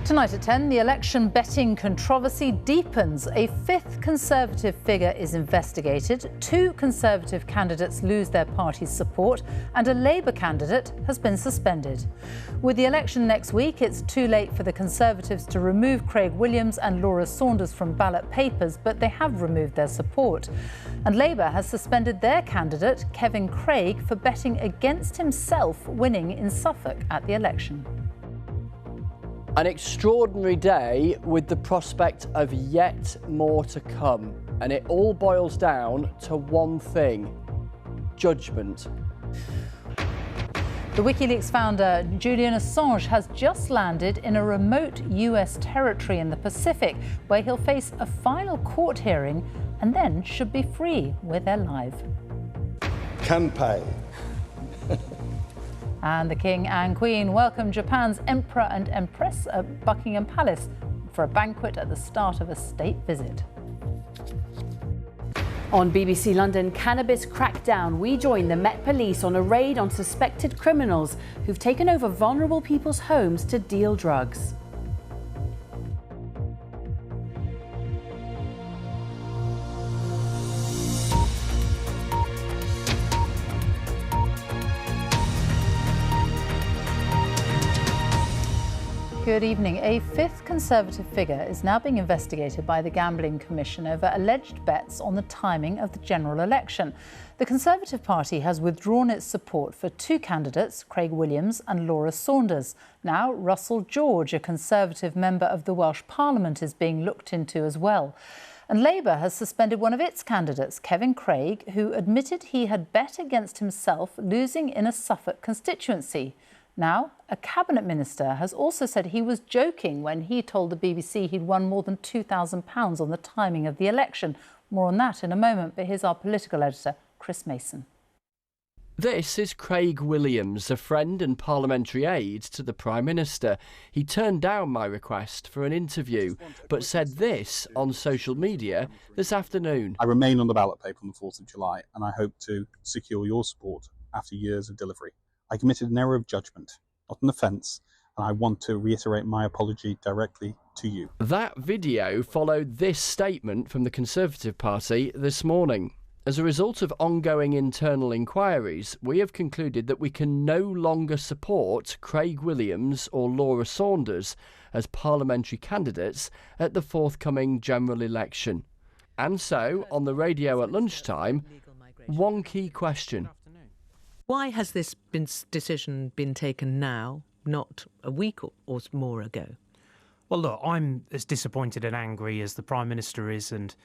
Tonight at 10, the election betting controversy deepens. A fifth Conservative figure is investigated. 2 Conservative candidates lose their party's support, and a Labour candidate has been suspended. With the election next week, it's too late for the Conservatives to remove Craig Williams and Laura Saunders from ballot papers, but they have removed their support. And Labour has suspended their candidate, Kevin Craig, for betting against himself winning in Suffolk at the election. An extraordinary day with the prospect of yet more to come. And it all boils down to one thing: judgment. The WikiLeaks founder, Julian Assange, has just landed in a remote US territory in the Pacific, where he'll face a final court hearing and then should be free. We're there live. Kanpai. And the King and Queen welcome Japan's Emperor and Empress at Buckingham Palace for a banquet at the start of a state visit. On BBC London Cannabis Crackdown, we join the Met Police on a raid on suspected criminals who've taken over vulnerable people's homes to deal drugs. Good evening. A fifth Conservative figure is now being investigated by the Gambling Commission over alleged bets on the timing of the general election. The Conservative Party has withdrawn its support for 2 candidates, Craig Williams and Laura Saunders. Now, Russell George, a Conservative member of the Welsh Parliament, is being looked into as well. And Labour has suspended one of its candidates, Kevin Craig, who admitted he had bet against himself losing in a Suffolk constituency. Now, a cabinet minister has also said he was joking when he told the BBC he'd won more than £2,000 on the timing of the election. More on that in a moment, but here's our political editor, Chris Mason. This is Craig Williams, a friend and parliamentary aide to the Prime Minister. He turned down my request for an interview, but said this on social media this afternoon. I remain on the ballot paper on the 4th of July, and I hope to secure your support after years of delivery. I committed an error of judgment, not an offence, and I want to reiterate my apology directly to you. That video followed this statement from the Conservative Party this morning. As a result of ongoing internal inquiries, we have concluded that we can no longer support Craig Williams or Laura Saunders as parliamentary candidates at the forthcoming general election. And so, on the radio at lunchtime, one key question. Why has this decision been taken now, not a week or more ago? Well, look, I'm as disappointed and angry as the Prime Minister is, and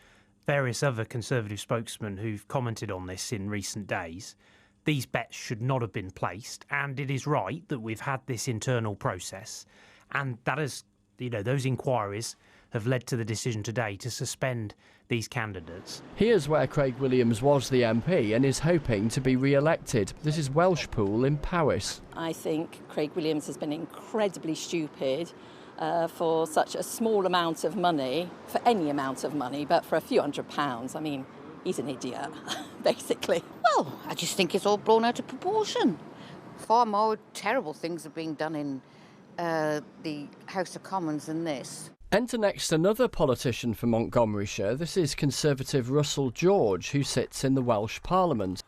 various other Conservative spokesmen who've commented on this in recent days. These bets should not have been placed, and it is right that we've had this internal process, and that has, those inquiries have led to the decision today to suspend these candidates. Here's where Craig Williams was the MP and is hoping to be re-elected. This is Welshpool in Powys. I think Craig Williams has been incredibly stupid for such a small amount of money, for any amount of money, but for a few £100s, I mean, he's an idiot, basically. Well, I just think it's all blown out of proportion. Far more terrible things are being done in the House of Commons than this. Enter next another politician from Montgomeryshire. This is Conservative Russell George, who sits in the Welsh Parliament.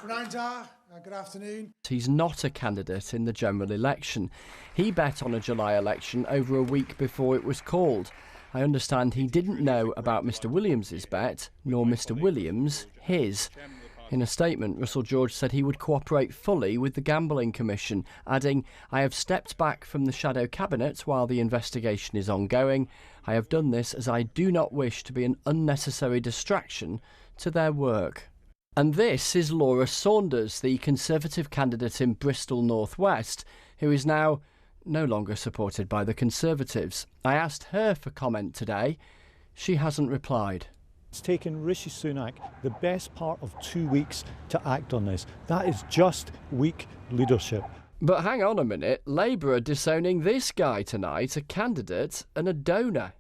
Good afternoon. He's not a candidate in the general election. He bet on a July election over a week before it was called. I understand he didn't know about Mr Williams's bet, nor Mr Williams his. In a statement, Russell George said he would cooperate fully with the Gambling Commission, adding, "I have stepped back from the shadow cabinet while the investigation is ongoing. I have done this as I do not wish to be an unnecessary distraction to their work." And this is Laura Saunders, the Conservative candidate in Bristol North West, who is now no longer supported by the Conservatives. I asked her for comment today. She hasn't replied. It's taken Rishi Sunak the best part of 2 weeks to act on this. That is just weak leadership. But hang on a minute, Labour are disowning this guy tonight, a candidate and a donor.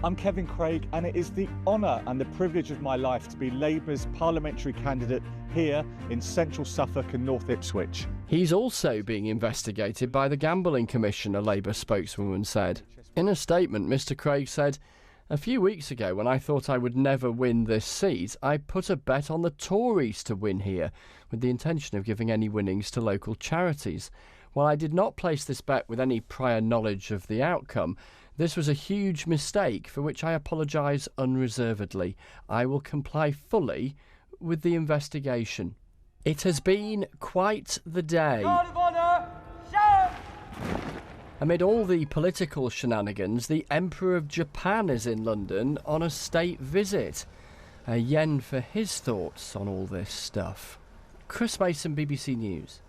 I'm Kevin Craig, and it is the honour and the privilege of my life to be Labour's parliamentary candidate here in central Suffolk and North Ipswich. He's also being investigated by the Gambling Commission, a Labour spokeswoman said. In a statement, Mr Craig said, "A few weeks ago, when I thought I would never win this seat, I put a bet on the Tories to win here, with the intention of giving any winnings to local charities. While I did not place this bet with any prior knowledge of the outcome, this was a huge mistake for which I apologise unreservedly. I will comply fully with the investigation." It has been quite the day. Amid all the political shenanigans, the Emperor of Japan is in London on a state visit. Yen for his thoughts on all this stuff. Chris Mason, BBC News.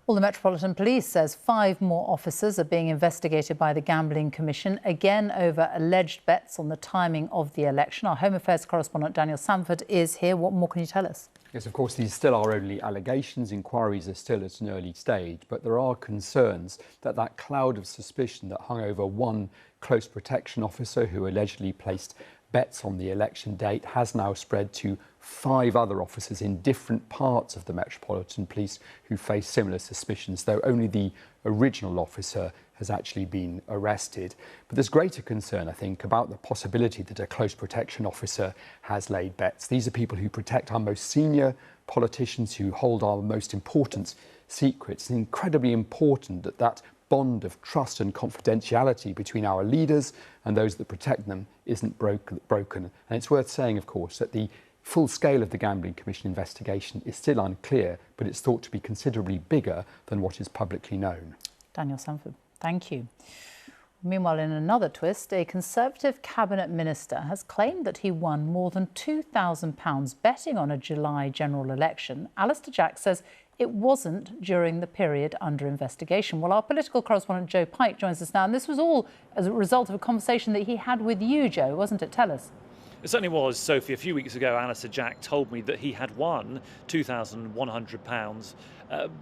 Well, the Metropolitan Police says 5 more officers are being investigated by the Gambling Commission, again over alleged bets on the timing of the election. Our Home Affairs correspondent Daniel Sanford is here. What more can you tell us? Yes, of course, these still are only allegations. Inquiries are still at an early stage, but there are concerns that that cloud of suspicion that hung over one close protection officer who allegedly placed bets on the election date has now spread to 5 other officers in different parts of the Metropolitan Police who face similar suspicions, though only the original officer has actually been arrested. But there's greater concern, I think, about the possibility that a close protection officer has laid bets. These are people who protect our most senior politicians, who hold our most important secrets. It's incredibly important that that bond of trust and confidentiality between our leaders and those that protect them isn't broken. And it's worth saying, of course, that the full scale of the Gambling Commission investigation is still unclear, but it's thought to be considerably bigger than what is publicly known. Daniel Sanford, thank you. Meanwhile, in another twist, a Conservative cabinet minister has claimed that he won more than £2,000 betting on a July general election. Alister Jack says it wasn't during the period under investigation. Well, our political correspondent Joe Pike joins us now, and this was all as a result of a conversation that he had with you, Joe, wasn't it? Tell us. It certainly was, Sophie. A few weeks ago, Alister Jack told me that he had won £2,100,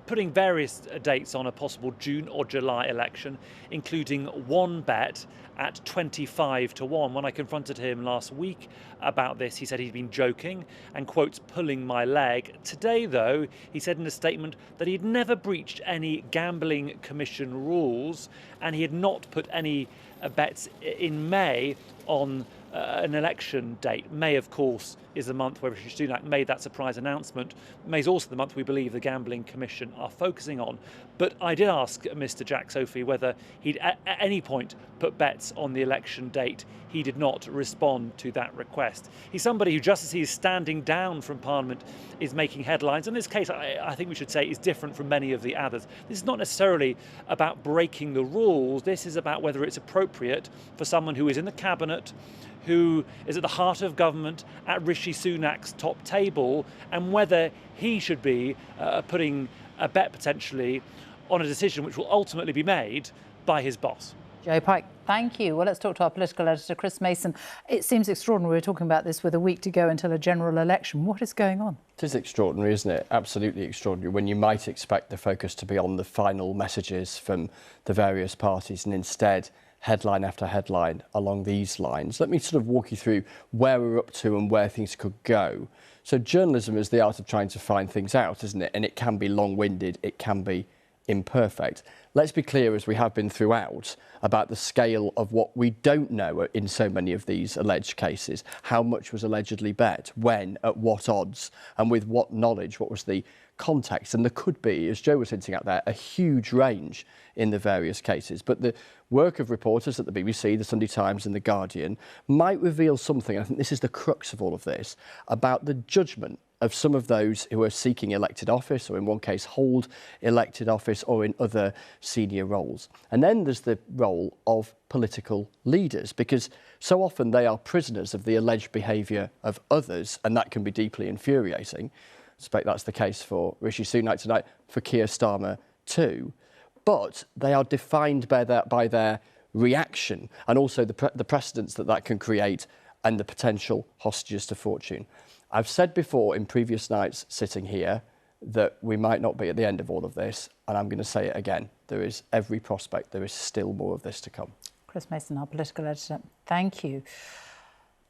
putting various dates on a possible June or July election, including one bet at 25 to 1. When I confronted him last week about this, he said he'd been joking and, quotes, pulling my leg. Today, though, he said in a statement that he'd never breached any Gambling Commission rules and he had not put any bets in May on an election date. May, of course, is the month where Rishi Sunak made that surprise announcement. May is also the month we believe the Gambling Commission are focusing on. But I did ask Mr Jack, Sophie, whether he'd at any point put bets on the election date. He did not respond to that request. He's somebody who, just as he is standing down from Parliament, is making headlines. In this case, I think we should say, is different from many of the others. This is not necessarily about breaking the rules. This is about whether it's appropriate for someone who is in the cabinet, who is at the heart of government, at Rishi Sunak's top table, and whether he should be putting a bet potentially on a decision which will ultimately be made by his boss. Joe Pike, thank you. Well, let's talk to our political editor, Chris Mason. It seems extraordinary we're talking about this with a week to go until a general election. What is going on? It is extraordinary, isn't it? Absolutely extraordinary, when you might expect the focus to be on the final messages from the various parties, and instead headline after headline along these lines. Let me sort of walk you through where we're up to and where things could go. So journalism is the art of trying to find things out, isn't it? And it can be long-winded, it can be imperfect. Let's be clear, as we have been throughout, about the scale of what we don't know in so many of these alleged cases. How much was allegedly bet, when, at what odds, and with what knowledge, what was the context. And there could be, as Joe was hinting at there, a huge range in the various cases. But the work of reporters at the BBC, the Sunday Times and the Guardian might reveal something, I think this is the crux of all of this, about the judgment of some of those who are seeking elected office, or in one case hold elected office, or in other senior roles. And then there's the role of political leaders, because so often they are prisoners of the alleged behaviour of others, and that can be deeply infuriating. I suspect that's the case for Rishi Sunak tonight, for Keir Starmer too. But they are defined by their reaction, and also the precedents that can create, and the potential hostages to fortune. I've said before in previous nights sitting here that we might not be at the end of all of this, and I'm going to say it again. There is every prospect there is still more of this to come. Chris Mason, our political editor, thank you.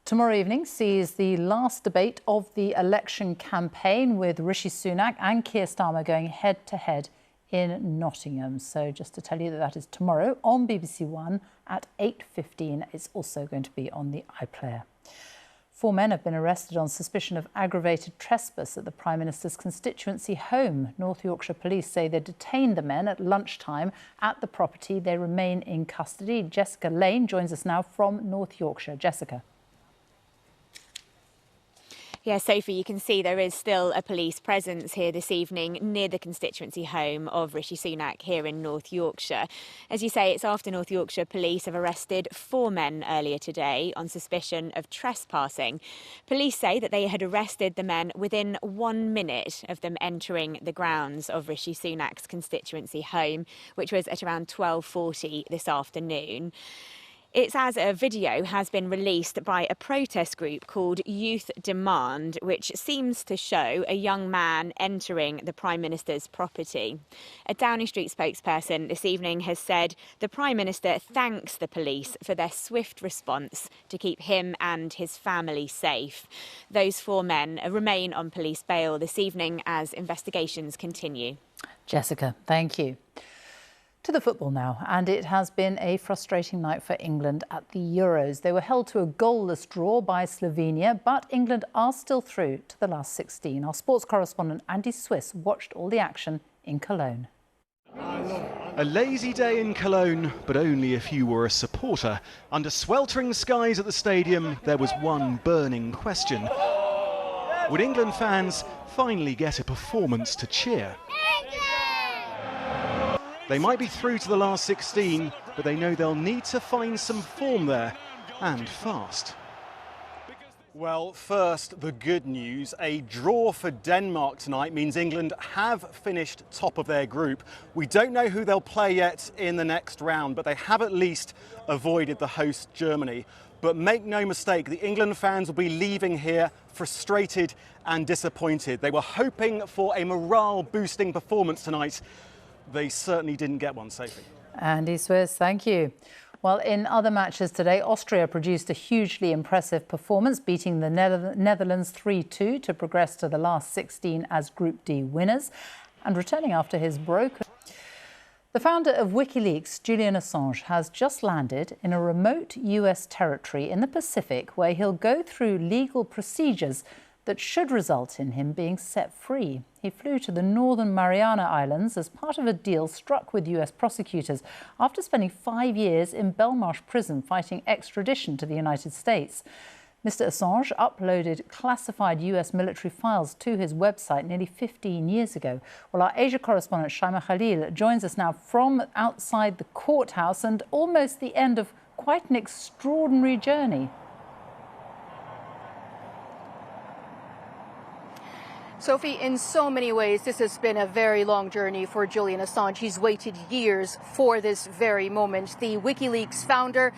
Tomorrow evening sees the last debate of the election campaign, with Rishi Sunak and Keir Starmer going head-to-head in Nottingham. So just to tell you that is tomorrow on BBC One at 8:15. It's also going to be on the iPlayer. 4 men have been arrested on suspicion of aggravated trespass at the Prime Minister's constituency home. North Yorkshire Police say they detained the men at lunchtime at the property. They remain in custody. Jessica Lane joins us now from North Yorkshire. Jessica. Yeah, Sophie, you can see there is still a police presence here this evening near the constituency home of Rishi Sunak here in North Yorkshire. As you say, it's after North Yorkshire Police have arrested 4 men earlier today on suspicion of trespassing. Police say that they had arrested the men within 1 minute of them entering the grounds of Rishi Sunak's constituency home, which was at around 12:40 this afternoon. It's as a video has been released by a protest group called Youth Demand, which seems to show a young man entering the Prime Minister's property. A Downing Street spokesperson this evening has said the Prime Minister thanks the police for their swift response to keep him and his family safe. Those 4 men remain on police bail this evening as investigations continue. Jessica, thank you. To the football now, and it has been a frustrating night for England at the Euros. They were held to a goalless draw by Slovenia, but England are still through to the last 16. Our sports correspondent Andy Swiss watched all the action in Cologne. A lazy day in Cologne, but only if you were a supporter. Under sweltering skies at the stadium, there was one burning question. Would England fans finally get a performance to cheer? They might be through to the last 16, but they know they'll need to find some form there, and fast. Well, first, the good news. A draw for Denmark tonight means England have finished top of their group. We don't know who they'll play yet in the next round, but they have at least avoided the host Germany. But make no mistake, the England fans will be leaving here frustrated and disappointed. They were hoping for a morale-boosting performance tonight. They certainly didn't get one, Sophie. Andy Swiss, thank you. Well, in other matches today, Austria produced a hugely impressive performance, beating the Netherlands 3-2 to progress to the last 16 as Group D winners. And returning after his broken... The founder of WikiLeaks, Julian Assange, has just landed in a remote US territory in the Pacific where he'll go through legal procedures that should result in him being set free. He flew to the Northern Mariana Islands as part of a deal struck with US prosecutors after spending 5 years in Belmarsh prison fighting extradition to the United States. Mr. Assange uploaded classified US military files to his website nearly 15 years ago. Well, our Asia correspondent Shaima Khalil joins us now from outside the courthouse and almost the end of quite an extraordinary journey. Sophie, in so many ways, this has been a very long journey for Julian Assange. He's waited years for this very moment. The WikiLeaks founder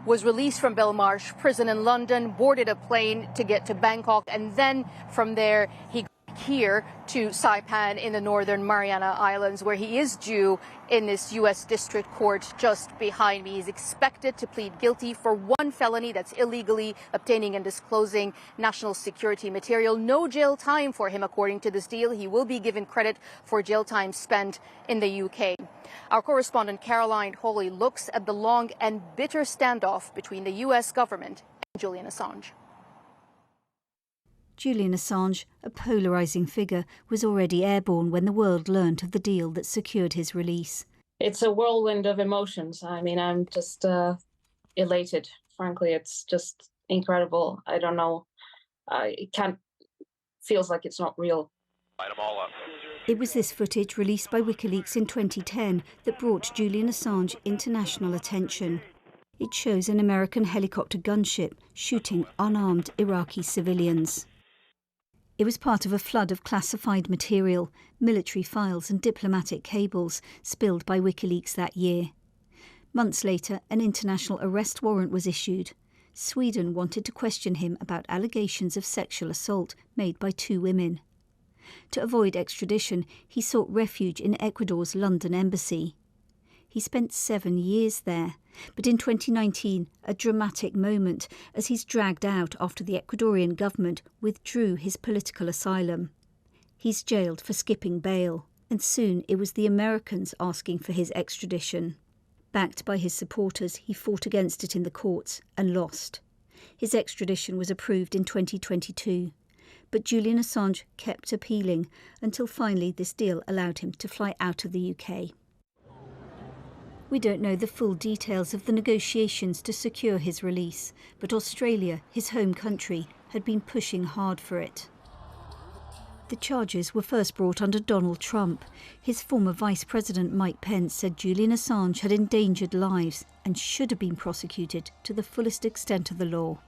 was released from Belmarsh prison in London, boarded a plane to get to Bangkok, and then from there he got here to Saipan in the Northern Mariana Islands, where he is due in this U.S. District Court just behind me. He's expected to plead guilty for 1 felony, that's illegally obtaining and disclosing national security material. No jail time for him, according to this deal. He will be given credit for jail time spent in the UK. Our correspondent Caroline Holley looks at the long and bitter standoff between the U.S. government and Julian Assange. Julian Assange, a polarising figure, was already airborne when the world learnt of the deal that secured his release. It's a whirlwind of emotions. I mean, I'm just elated. Frankly, it's just incredible. I don't know. Feels like it's not real. It was this footage released by WikiLeaks in 2010 that brought Julian Assange international attention. It shows an American helicopter gunship shooting unarmed Iraqi civilians. It was part of a flood of classified material, military files and diplomatic cables spilled by WikiLeaks that year. Months later, an international arrest warrant was issued. Sweden wanted to question him about allegations of sexual assault made by 2 women. To avoid extradition, he sought refuge in Ecuador's London embassy. He spent 7 years there, but in 2019, a dramatic moment as he's dragged out after the Ecuadorian government withdrew his political asylum. He's jailed for skipping bail. And soon it was the Americans asking for his extradition. Backed by his supporters, he fought against it in the courts and lost. His extradition was approved in 2022. But Julian Assange kept appealing until finally this deal allowed him to fly out of the UK. We don't know the full details of the negotiations to secure his release, but Australia, his home country, had been pushing hard for it. The charges were first brought under Donald Trump. His former Vice President Mike Pence said Julian Assange had endangered lives and should have been prosecuted to the fullest extent of the law.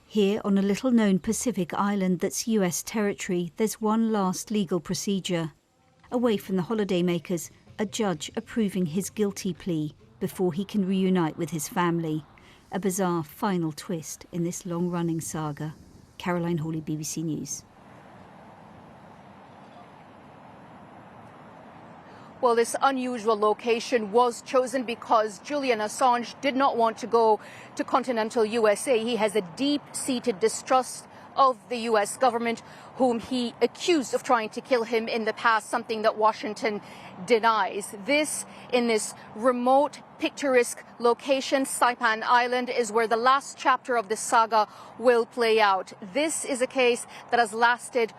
Here, on a little-known Pacific island that's US territory, there's one last legal procedure. Away from the holidaymakers, a judge approving his guilty plea before he can reunite with his family. A bizarre final twist in this long-running saga. Caroline Hawley, BBC News. Well, this unusual location was chosen because Julian Assange did not want to go to continental USA. He has a deep-seated distrust of the US government, whom he accused of trying to kill him in the past, something that Washington denies. In this remote, picturesque location, Saipan Island, is where the last chapter of the saga will play out. This is a case that has lasted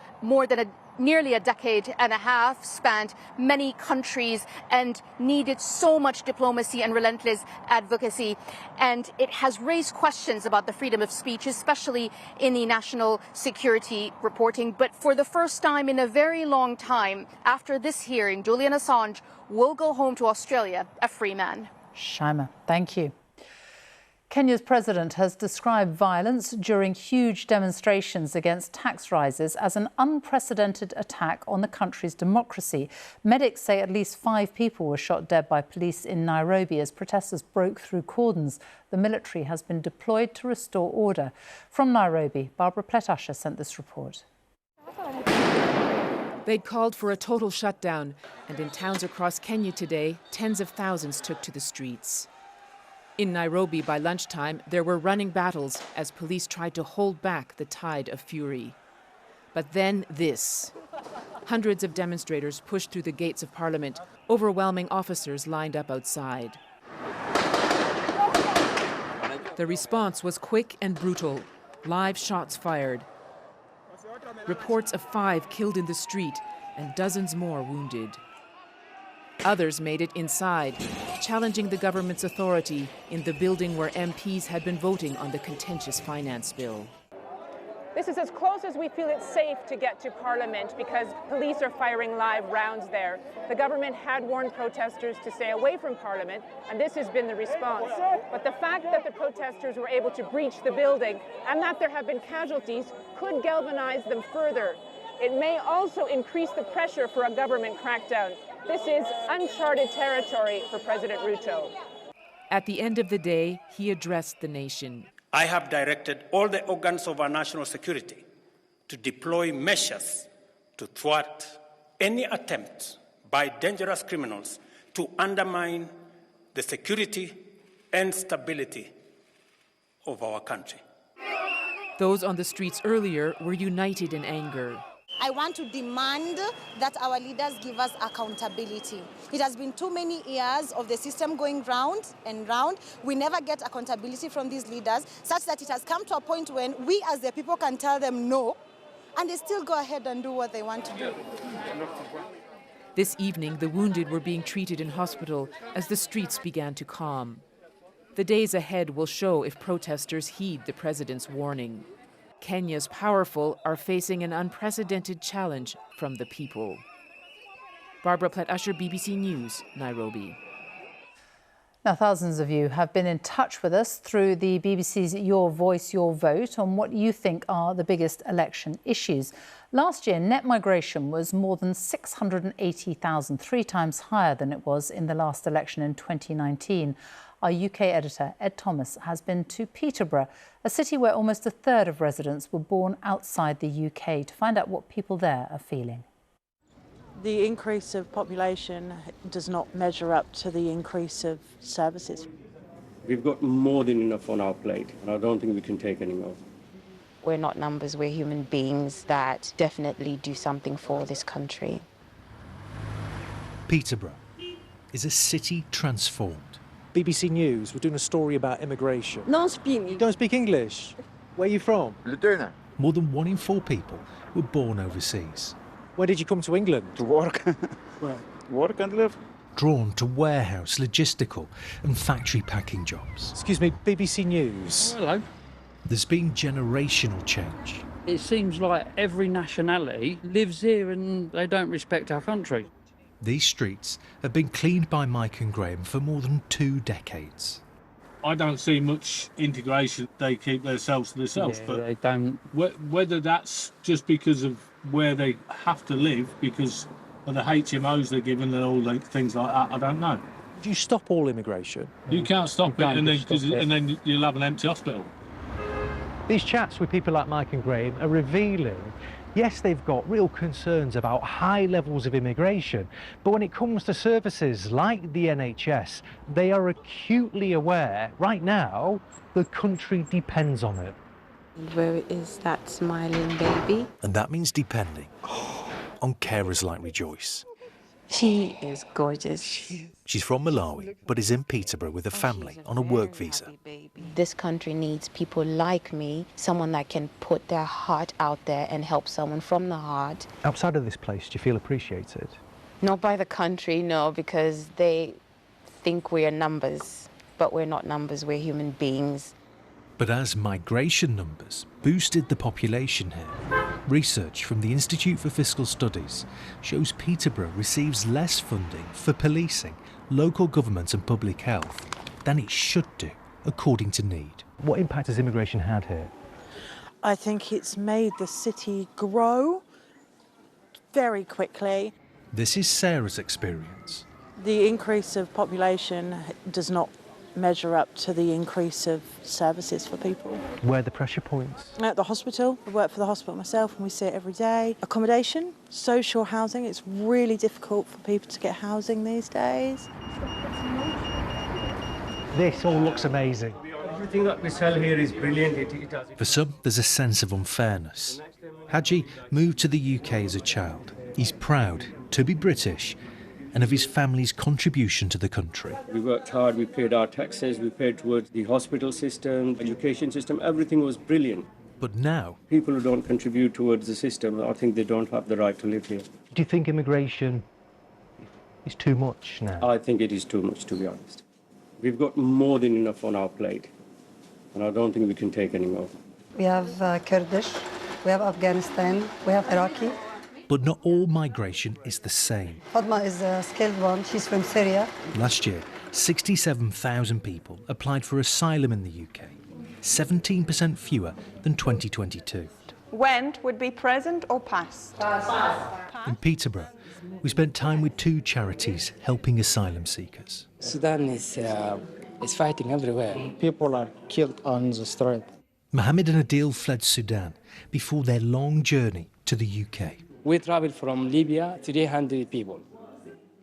nearly a decade and a half, spanned many countries, and needed so much diplomacy and relentless advocacy. And it has raised questions about the freedom of speech, especially in the national security reporting. But for the first time in a very long time, after this hearing, Julian Assange will go home to Australia a free man. Shaima, thank you. Kenya's president has described violence during huge demonstrations against tax rises as an unprecedented attack on the country's democracy. Medics say at least 5 people were shot dead by police in Nairobi as protesters broke through cordons. The military has been deployed to restore order. From Nairobi, Barbara Pletasher sent this report. They'd called for a total shutdown, and in towns across Kenya today, tens of thousands took to the streets. In Nairobi by lunchtime, there were running battles as police tried to hold back the tide of fury. But then this. Hundreds of demonstrators pushed through the gates of Parliament, overwhelming officers lined up outside. The response was quick and brutal. Live shots fired. Reports of 5 killed in the street and dozens more wounded. Others made it inside, challenging the government's authority in the building where MPs had been voting on the contentious finance bill. This is as close as we feel it's safe to get to Parliament because police are firing live rounds there. The government had warned protesters to stay away from Parliament, and this has been the response. But the fact that the protesters were able to breach the building and that there have been casualties could galvanize them further. It may also increase the pressure for a government crackdown. This is uncharted territory for President Ruto. At the end of the day, he addressed the nation. I have directed all the organs of our national security to deploy measures to thwart any attempt by dangerous criminals to undermine the security and stability of our country. Those on the streets earlier were united in anger. I want to demand that our leaders give us accountability. It has been too many years of the system going round and round. We never get accountability from these leaders, such that it has come to a point when we as the people can tell them no, and they still go ahead and do what they want to do. This evening, the wounded were being treated in hospital as the streets began to calm. The days ahead will show if protesters heed the president's warning. Kenya's powerful are facing an unprecedented challenge from the people. Barbara Pletasher, BBC News, Nairobi. Now, thousands of you have been in touch with us through the BBC's Your Voice, Your Vote on what you think are the biggest election issues. Last year, net migration was more than 680,000, 3 times higher than it was in the last election in 2019. Our UK editor, Ed Thomas, has been to Peterborough, a city where almost a third of residents were born outside the UK, to find out what people there are feeling. The increase of population does not measure up to the increase of services. We've got more than enough on our plate, and I don't think we can take any more. We're not numbers, we're human beings that definitely do something for this country. Peterborough is a city transformed. BBC News, we're doing a story about immigration. Non speak. You don't speak English? Where are you from? Lithuania. More than 1 in 4 people were born overseas. Where did you come to England? To work. Well, work and live. Drawn to warehouse, logistical and factory packing jobs. Excuse me, BBC News. Hello. There's been generational change. It seems like every nationality lives here and they don't respect our country. These streets have been cleaned by Mike and Graham for more than 2 decades. I don't see much integration. They keep themselves to themselves. Yeah, but they don't. Whether that's just because of where they have to live, because of the HMOs they're given and all the things like that, I don't know. Do you stop all immigration? You can't stop it, and then you'll have an empty hospital. These chats with people like Mike and Graham are revealing, yes, they've got real concerns about high levels of immigration, but when it comes to services like the NHS, they are acutely aware, right now, the country depends on it. Where is that smiling baby? And that means depending on carers like Rejoice. She is gorgeous. She's from Malawi, but is in Peterborough with a family on a work visa. This country needs people like me, someone that can put their heart out there and help someone from the heart. Outside of this place, do you feel appreciated? Not by the country, no, because they think we are numbers, but we're not numbers, we're human beings. But as migration numbers boosted the population here, research from the Institute for Fiscal Studies shows Peterborough receives less funding for policing, local government and public health than it should do, according to need. What impact has immigration had here? I think it's made the city grow very quickly. This is Sarah's experience. The increase of population does not measure up to the increase of services for people. Where are the pressure points? At the hospital, I work for the hospital myself and we see it every day. Accommodation, social housing, it's really difficult for people to get housing these days. This all looks amazing. Everything that we sell here is brilliant. For some, there's a sense of unfairness. Haji moved to the UK as a child. He's proud to be British and of his family's contribution to the country. We worked hard, we paid our taxes, we paid towards the hospital system, education system, everything was brilliant. But now, people who don't contribute towards the system, I think they don't have the right to live here. Do you think immigration is too much now? I think it is too much, to be honest. We've got more than enough on our plate, and I don't think we can take any more. We have Kurdish, we have Afghanistan, we have Iraqi. But not all migration is the same. Fatma is a skilled one. She's from Syria. Last year, 67,000 people applied for asylum in the UK, 17% fewer than 2022. Went would be present or past? In Peterborough, we spent time with 2 charities helping asylum seekers. Sudan is fighting everywhere. People are killed on the street. Mohammed and Adil fled Sudan before their long journey to the UK. We traveled from Libya, 300 people.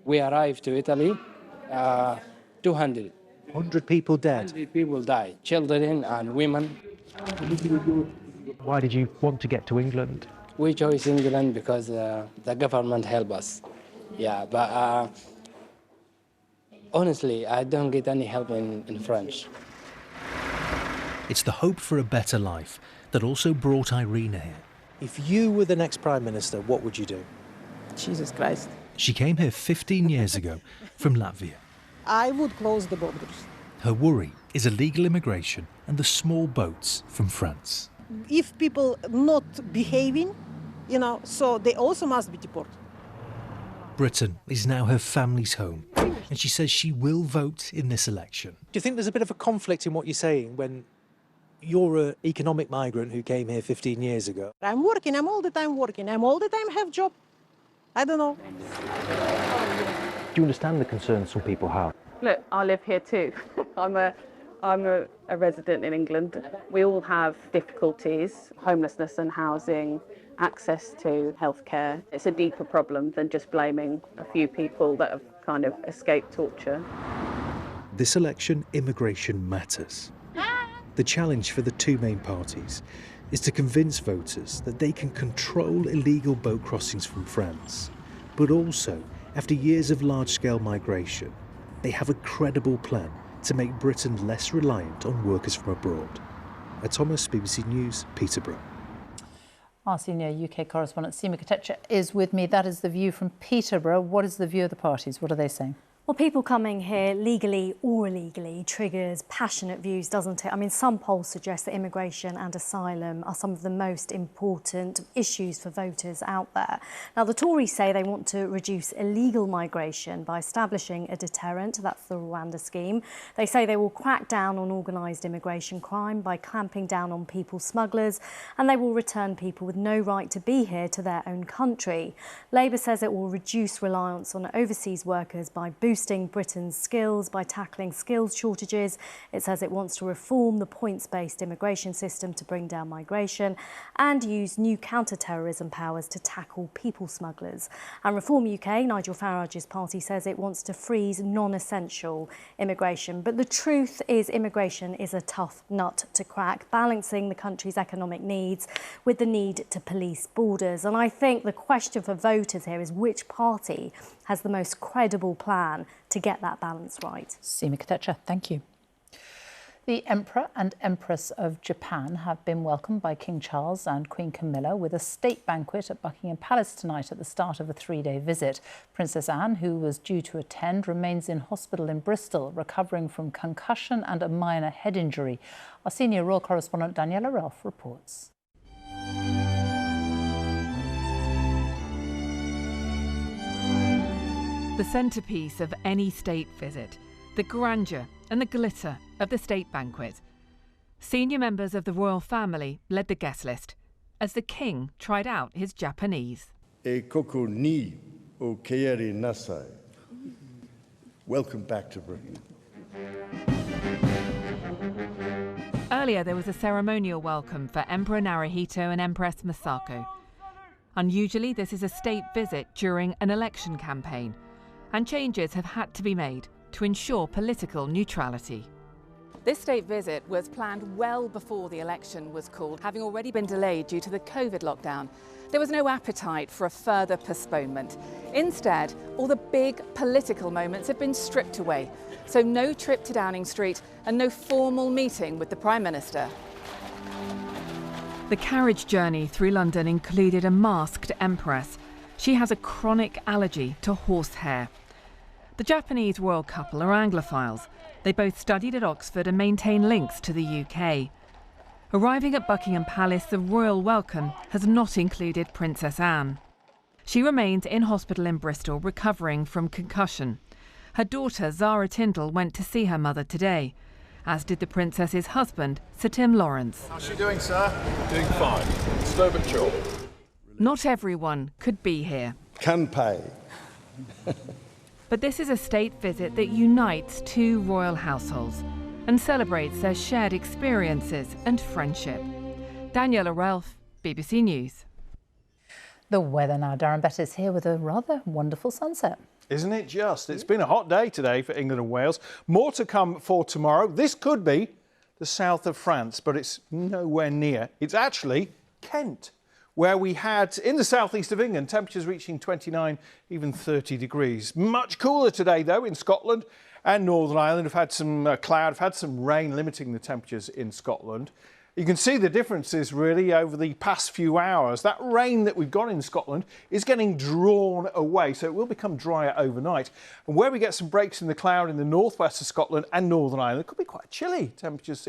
We arrived to Italy, 200. 100 people dead? 100 people died, children and women. Why did you want to get to England? We chose England because the government helped us. Yeah, but honestly, I don't get any help in French. It's the hope for a better life that also brought Irina here. If you were the next Prime Minister, what would you do? Jesus Christ. She came here 15 years ago from Latvia. I would close the borders. Her worry is illegal immigration and the small boats from France. If people not behaving, so they also must be deported. Britain is now her family's home, and she says she will vote in this election. Do you think there's a bit of a conflict in what you're saying when you're an economic migrant who came here 15 years ago? I'm working, I'm all the time working, I'm all the time have job. I don't know. Do you understand the concerns some people have? Look, I live here too. I'm a resident in England. We all have difficulties, homelessness and housing, access to healthcare. It's a deeper problem than just blaming a few people that have kind of escaped torture. This election, immigration matters. The challenge for the 2 main parties is to convince voters that they can control illegal boat crossings from France, but also After years of large-scale migration, they have a credible plan to make Britain less reliant on workers from abroad. Thomas, BBC News, Peterborough. Our senior UK correspondent Seema Katecha is with me. That is the view from Peterborough. What is the view of the parties? What are they saying? Well, people coming here legally or illegally triggers passionate views, doesn't it? I mean, some polls suggest that immigration and asylum are some of the most important issues for voters out there. Now, the Tories say they want to reduce illegal migration by establishing a deterrent. That's the Rwanda scheme. They say they will crack down on organised immigration crime by clamping down on people smugglers, and they will return people with no right to be here to their own country. Labour says it will reduce reliance on overseas workers by boosting Britain's skills by tackling skills shortages. It says it wants to reform the points-based immigration system to bring down migration and use new counter-terrorism powers to tackle people smugglers. And Reform UK, Nigel Farage's party, says it wants to freeze non-essential immigration. But the truth is immigration is a tough nut to crack, balancing the country's economic needs with the need to police borders. And I think the question for voters here is which party has the most credible plan to get that balance right. Seema Katecha, thank you. The Emperor and Empress of Japan have been welcomed by King Charles and Queen Camilla with a state banquet at Buckingham Palace tonight at the start of a three-day visit. Princess Anne, who was due to attend, remains in hospital in Bristol, recovering from concussion and a minor head injury. Our senior royal correspondent Daniela Ralph reports. The centrepiece of any state visit, the grandeur and the glitter of the state banquet. Senior members of the royal family led the guest list as the king tried out his Japanese. E koko ni o keiri nasai. Welcome back to Britain. Earlier there was a ceremonial welcome for Emperor Naruhito and Empress Masako. Unusually, this is a state visit during an election campaign, and changes have had to be made to ensure political neutrality. This state visit was planned well before the election was called, having already been delayed due to the COVID lockdown. There was no appetite for a further postponement. Instead, all the big political moments have been stripped away. So no trip to Downing Street and no formal meeting with the Prime Minister. The carriage journey through London included a masked empress. She has a chronic allergy to horsehair. The Japanese royal couple are Anglophiles. They both studied at Oxford and maintain links to the UK. Arriving at Buckingham Palace, the royal welcome has not included Princess Anne. She remains in hospital in Bristol, recovering from concussion. Her daughter, Zara Tindall, went to see her mother today, as did the princess's husband, Sir Tim Lawrence. How's she doing, sir? Doing fine. Slow but sure. Not everyone could be here. Kanpai. But this is a state visit that unites two royal households and celebrates their shared experiences and friendship. Daniela Ralph, BBC News. The weather now. Darren Bettis here with a rather wonderful sunset. Isn't it just? It's been a hot day today for England and Wales. More to come for tomorrow. This could be the south of France, but it's nowhere near. It's actually Kent, where we had, in the southeast of England, temperatures reaching 29, even 30 degrees. Much cooler today, though, in Scotland and Northern Ireland. Have had some cloud, have had some rain limiting the temperatures in Scotland. You can see the differences really over the past few hours. That rain that we've got in Scotland is getting drawn away, so it will become drier overnight. And where we get some breaks in the cloud in the northwest of Scotland and Northern Ireland, it could be quite chilly, temperatures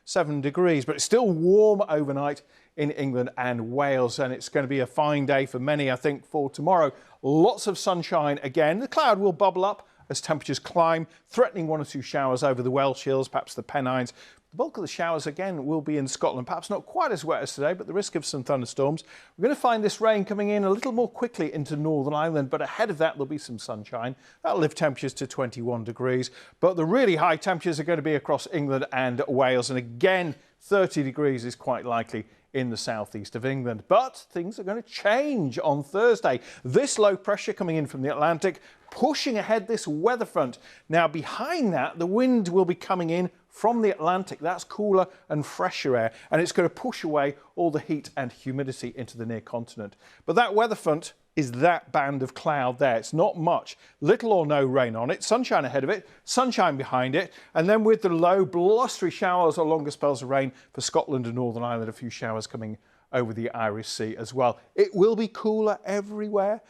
6-7 degrees, but it's still warm overnight in England and Wales, and it's going to be a fine day for many, I think, for tomorrow. Lots of sunshine again. The cloud will bubble up as temperatures climb, threatening one or two showers over the Welsh Hills, perhaps the Pennines. The bulk of the showers again will be in Scotland, perhaps not quite as wet as today, but the risk of some thunderstorms. We're going to find this rain coming in a little more quickly into Northern Ireland, but ahead of that there'll be some sunshine. That'll lift temperatures to 21 degrees, but the really high temperatures are going to be across England and Wales, and again 30 degrees is quite likely in the southeast of England. But things are going to change on Thursday. This low pressure coming in from the Atlantic, pushing ahead this weather front. Now behind that, the wind will be coming in from the Atlantic. That's cooler and fresher air, and it's going to push away all the heat and humidity into the near continent. But that weather front is that band of cloud there. It's not much, little or no rain on it, sunshine ahead of it, sunshine behind it, and then with the low, blustery showers or longer spells of rain for Scotland and Northern Ireland, a few showers coming over the Irish Sea as well. It will be cooler everywhere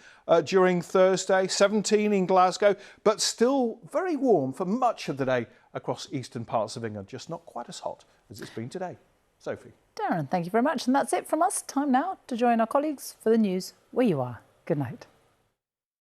during Thursday, 17 in Glasgow, but still very warm for much of the day across eastern parts of England, just not quite as hot as it's been today. Sophie. Darren, thank you very much. And that's it from us. Time now to join our colleagues for the news where you are. Good night.